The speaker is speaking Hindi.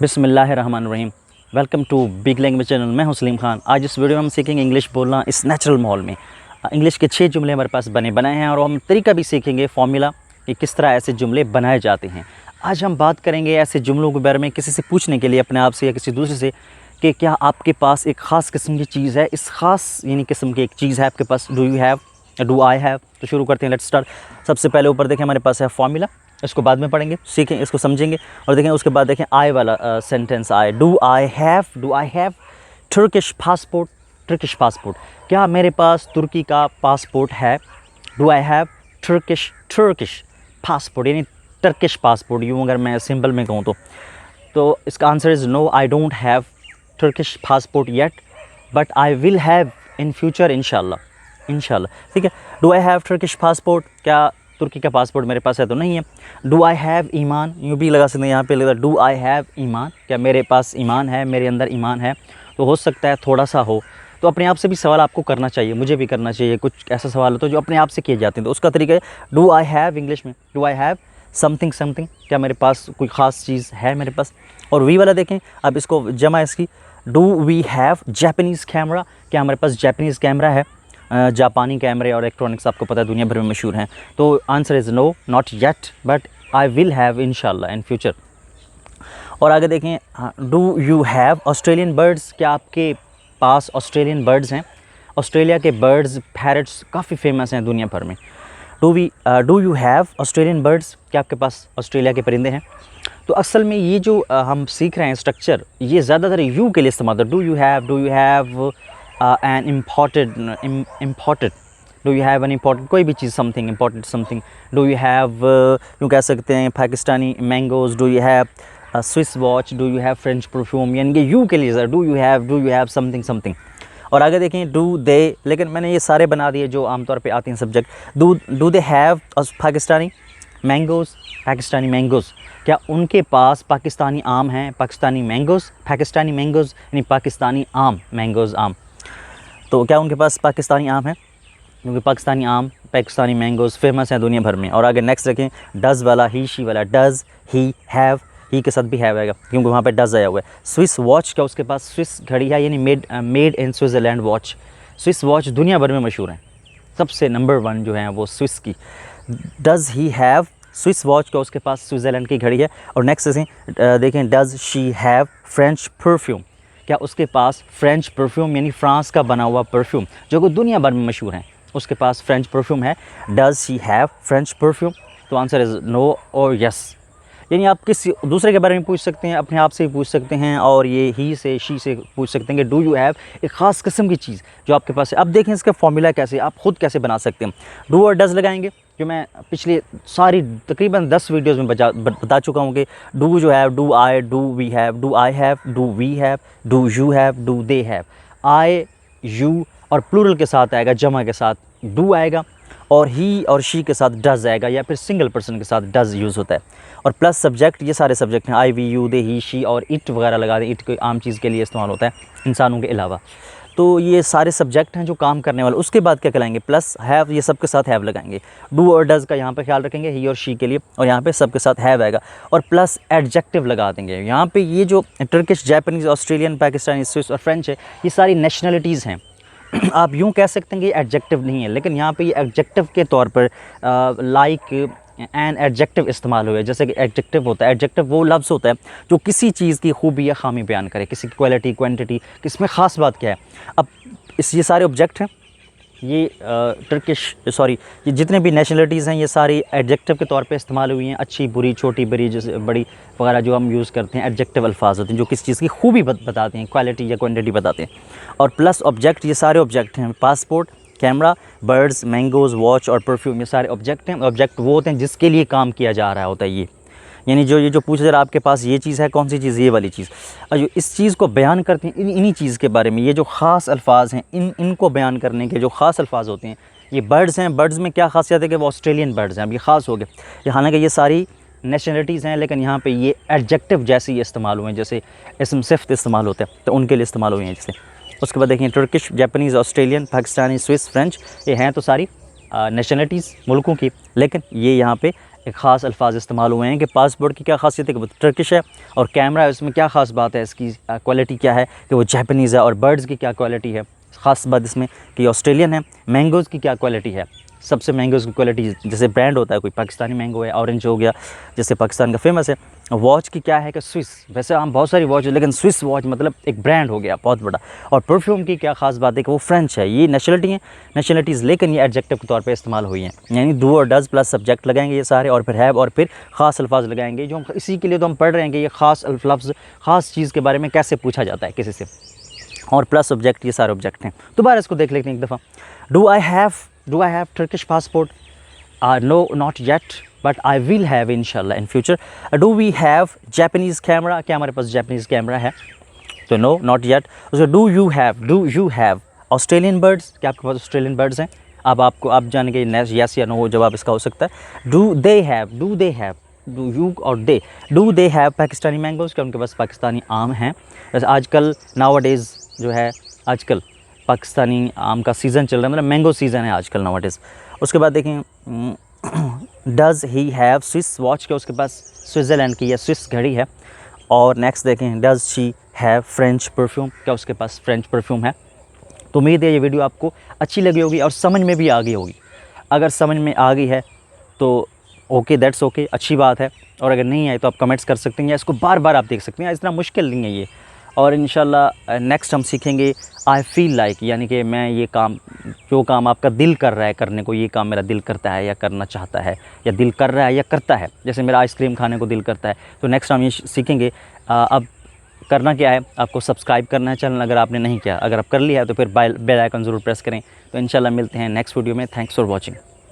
बिस्मिल्लाहिर्रहमानिर्रहीम। Welcome to big language channel. मैं हूं सलीम खान। आज इस वीडियो में हम सीखेंगे इंग्लिश बोलना इस नेचुरल माहौल में। इंग्लिश के 6 जुमले हमारे पास बनाए हैं और हम तरीका भी सीखेंगे, फॉर्मूला कि किस तरह ऐसे जुमले बनाए जाते हैं। आज हम बात करेंगे ऐसे जुमलों के बारे में किसी से पूछने के लिए, अपने आप से या किसी दूसरे से, कि क्या आपके पास एक ख़ास किस्म की चीज़ है, इस ख़ास यानी किस्म की एक चीज़ है आपके पास। Do you have, do I have. तो शुरू करते हैं, लेट्स स्टार्ट। सबसे पहले ऊपर देखें हमारे पास है फॉर्मूला, इसको बाद में पढ़ेंगे, सीखें, इसको समझेंगे और देखें। उसके बाद देखें आई वाला sentence I, do I have Turkish passport. Turkish passport, क्या मेरे पास तुर्की का पासपोर्ट है। Do I have Turkish passport यानी टर्किश पासपोर्ट, यूँ अगर मैं सिंपल में कहूँ तो इसका answer is no, I don't have Turkish passport yet, but I will have in future इंशाल्लाह। ठीक है। Do I have Turkish passport, क्या तुर्की का पासपोर्ट मेरे पास है, तो नहीं है। डू आई हैव ईमान, यूँ भी लगा सकते हैं, यहाँ पे लगा डू आई हैव ईमान, क्या मेरे पास ईमान है, मेरे अंदर ईमान है। तो हो सकता है थोड़ा सा हो, तो अपने आप से भी सवाल आपको करना चाहिए, मुझे भी करना चाहिए। कुछ ऐसा सवाल हो तो जो अपने आप से किए जाते हैं, तो उसका तरीका है डू आई हैव इंग्लिश में, डू आई हैव समथिंग, क्या मेरे पास कोई ख़ास चीज़ है मेरे पास। और वी वाला देखें, अब इसको जमा इसकी, do we have Japanese camera, क्या हमारे पास जापानीज़ कैमरा है। जापानी कैमरे और इलेक्ट्रॉनिक्स आपको पता है दुनिया भर में मशहूर हैं। तो answer is no, not yet, but I will have इंशाल्लाह इन फ्यूचर। और आगे देखें, do you have Australian birds, क्या आपके पास ऑस्ट्रेलियन बर्ड्स हैं। ऑस्ट्रेलिया के बर्ड्स, पैरट्स काफ़ी फेमस हैं दुनिया भर में। Do you have Australian birds, क्या आपके पास ऑस्ट्रेलिया के परिंदे हैं। तो असल में ये जो हम सीख रहे हैं स्ट्रक्चर, ये ज़्यादातर यू के लिए इस्तेमाल होता है। Do you have an important, do you have an important कोई भी चीज़, something important something. Do you have, यूँ कह सकते हैं Pakistani mangoes. Do you have Swiss watch, do you have French perfume, यानी कि यू के लिए sir do you have something. और आगे देखें डू दे, लेकिन मैंने ये सारे बना दिए जो आमतौर पे आते हैं subject. Do they have Pakistani mangoes, क्या उनके पास पाकिस्तानी आम हैं। पाकिस्तानी मैंगोज़ यानी पाकिस्तानी आम, मैंगोज़ आम। तो क्या उनके पास पाकिस्तानी आम है, क्योंकि पाकिस्तानी आम, पाकिस्तानी मैंगोज़ फेमस हैं दुनिया भर में। और आगे नेक्स्ट देखें, डज़ वाला, ही शी वाला, डज़ ही हैव, ही के साथ भी हैव आएगा क्योंकि वहाँ पे डज़ आया हुआ है। स्विस वॉच, क्या उसके पास स्विस घड़ी है, यानी made in Switzerland watch. Swiss watch दुनिया भर में मशहूर हैं, सबसे नंबर 1 जो है वो स्विस की। Does he have Swiss watch, क्या उसके पास स्विट्ज़रलैंड की घड़ी है। और नेक्स्ट देखें, does she have French perfume, क्या उसके पास फ्रेंच परफ्यूम यानी फ्रांस का बना हुआ परफ्यूम जो कि दुनिया भर में मशहूर हैं, उसके पास फ्रेंच परफ्यूम है। Does she have French perfume, तो आंसर इज़ नो और यस। यानी आप किसी दूसरे के बारे में पूछ सकते हैं, अपने आप से भी पूछ सकते हैं, और ये ही से शी से पूछ सकते हैं कि डू यू हैव एक ख़ास किस्म की चीज़ जो आपके पास है। अब देखें इसका फॉर्मूला कैसे, आप खुद कैसे बना सकते हैं। डू और डज़ लगाएंगे, जो मैं पिछले सारी तकरीबन 10 वीडियोज़ में बता चुका हूँ कि डू जो है, do I, do we have, do I have, do we have, do you have, do they have. I, you और प्लूरल के साथ आएगा, जमा के साथ डू आएगा, और ही और शी के साथ डज़ आएगा, या फिर सिंगल पर्सन के साथ डज़ यूज़ होता है। और प्लस सब्जेक्ट, ये सारे सब्जेक्ट हैं, I, we, you, they, he, she और इट वगैरह लगा दें। इट कोई आम चीज़ के लिए इस्तेमाल होता है इंसानों के अलावा। तो ये सारे सब्जेक्ट हैं जो काम करने वाले। उसके बाद क्या कहलाएंगे, प्लस हैव, ये सब के साथ हैव लगाएंगे। डू और डज़ का यहाँ पे ख्याल रखेंगे, ही और शी के लिए, और यहाँ पे सब के साथ हैव आएगा। और प्लस एडजेक्टिव लगा देंगे। यहाँ पे ये जो Turkish, Japanese, Australian, Pakistani, Swiss और फ्रेंच है, ये सारी नेशनलिटीज़ हैं। आप यूँ कह सकते हैं कि ये एडजेक्टिव नहीं है, लेकिन यहाँ पे ये एडजेक्टिव के तौर पर लाइक एन एडजेक्टिव इस्तेमाल हुए। जैसे कि एडजेक्टिव होता है, एडजेक्टिव वो लफ्ज़ होता है जो किसी चीज़ की खूबी या खामी बयान करे, किसी की क्वालिटी, क्वांटिटी, किसमें ख़ास बात क्या है। अब ये सारे ऑब्जेक्ट हैं, ये ये जितने भी नेशनलिटीज़ हैं, ये सारी एडजेक्टिव के तौर पे इस्तेमाल हुई हैं। अच्छी, बुरी, छोटी, बड़ी, जैसे बड़ी वगैरह जो हम यूज़ करते हैं, एडजेक्टिव अल्फाज होते हैं जो किसी चीज़ की खूबी बताते हैं, क्वालिटी या क्वांटिटी बताते हैं। और प्लस ऑब्जेक्ट, ये सारे ऑब्जेक्ट हैं, passport, camera, birds, mangoes, watch और परफ्यूम, ये सारे ऑब्जेक्ट हैं। ऑब्जेक्ट वो होते हैं जिसके लिए काम किया जा रहा होता है। ये यानी ये जो पूछा जरा आपके पास ये चीज़ है, कौन सी चीज़, ये वाली चीज़, और जो इस चीज़ को बयान करते हैं, इन्हीं चीज़ के बारे में, ये जो ख़ास अल्फाज हैं, इनको बयान करने के जो ख़ास अल्फाज होते हैं, ये बर्ड्स हैं। बर्ड्स में क्या खासियत है कि वो ऑस्ट्रेलियन बर्ड्स हैं। अब ये ख़ास हो गए, हालांकि ये सारी नेशनलिटीज़ हैं, लेकिन यहाँ पे ये एडजेक्टिव जैसे ही इस्तेमाल हुए हैं, जैसे इसम सिफ्त इस्तेमाल होते हैं, तो उनके लिए इस्तेमाल हुए हैं जैसे। उसके बाद देखें, Turkish, Japanese, Australian, Pakistani, Swiss, French, ये हैं तो सारी नेशनलिटीज़ मुल्कों की, लेकिन ये यहाँ पे एक ख़ास अल्फाज इस्तेमाल हुए हैं कि पासपोर्ट की क्या खासियत है कि वो टर्किश है, और कैमरा है उसमें क्या ख़ास बात है, इसकी क्वालिटी क्या है कि वो जापानीज़ है, और बर्ड्स की क्या क्वालिटी है, ख़ास बात इसमें कि ऑस्ट्रेलियन है। मैंगोज़ की क्या क्वालिटी है, सबसे मैंगोज़ की क्वालिटी, जैसे ब्रांड होता है कोई पाकिस्तानी मैंगो है, ऑरेंज हो गया जैसे पाकिस्तान का फेमस है। वॉच की क्या है कि स्विस, वैसे हम बहुत सारी वॉच है लेकिन स्विस वॉच मतलब एक ब्रांड हो गया बहुत बड़ा। और परफ्यूम की क्या खास बात है कि वो फ्रेंच है। ये नेशनलिटी है, नेशनलिटीज़ लेकिन ये एडजेक्टिव के तौर पे इस्तेमाल हुई हैं, यानी डू और डज प्लस सब्जेक्ट लगाएंगे ये सारे, और फिर हैव और फिर ख़ास अल्फाज लगाएंगे, जो हम इसी के लिए तो हम पढ़ रहे हैं कि ये ख़ास लफ्ज़ ख़ास चीज़ के बारे में कैसे पूछा जाता है किसी से, और प्लस ऑब्जेक्ट, ये सारे ऑब्जेक्ट हैं। दोबारा इसको देख लेते हैं एक दफ़ा। Do I have Turkish passport? No not yet but I will have इंशाल्लाह in future. Do we have Japanese camera? क्या हमारे पास जापानीज़ कैमरा है? तो नो नॉट येट। उसको do you have Australian birds? क्या आपके पास ऑस्ट्रेलियन बर्ड्स हैं? अब आपको आप जाने के यस या नो जवाब इसका हो सकता है। Do they have do you और they, do they have Pakistani mangoes? क्या उनके पास पाकिस्तानी आम हैं? वैसे आजकल नाउअडेज़ जो है, आजकल पाकिस्तानी आम का सीज़न चल रहा है, मतलब मैंगो सीज़न है आजकल नाउअडेज़। उसके बाद देखें does he have Swiss watch? क्या उसके पास स्विट्ज़रलैंड की या स्विस घड़ी है? और नेक्स्ट देखें does she have French perfume? क्या उसके पास फ्रेंच परफ्यूम है? तो उम्मीद है ये वीडियो आपको अच्छी लगी होगी और समझ में भी आ गई होगी। अगर समझ में आ गई है तो ओके, दैट्स ओके, अच्छी बात है। और अगर नहीं आए तो आप कमेंट्स कर सकते हैं, या इसको बार बार आप देख सकते हैं, इतना मुश्किल नहीं है ये। और इंशाल्लाह नेक्स्ट हम सीखेंगे आई फील लाइक, यानी कि मैं ये काम, जो काम आपका दिल कर रहा है करने को, ये काम मेरा दिल करता है या करना चाहता है, या दिल कर रहा है या करता है। जैसे मेरा आइसक्रीम खाने को दिल करता है, तो नेक्स्ट हम ये सीखेंगे। अब करना क्या है, आपको सब्सक्राइब करना है चैनल, अगर आपने नहीं किया। अगर आप कर लिया है तो फिर बेल आइकन ज़रूर प्रेस करें। तो इंशाल्लाह मिलते हैं नेक्स्ट वीडियो में। Thanks for watching.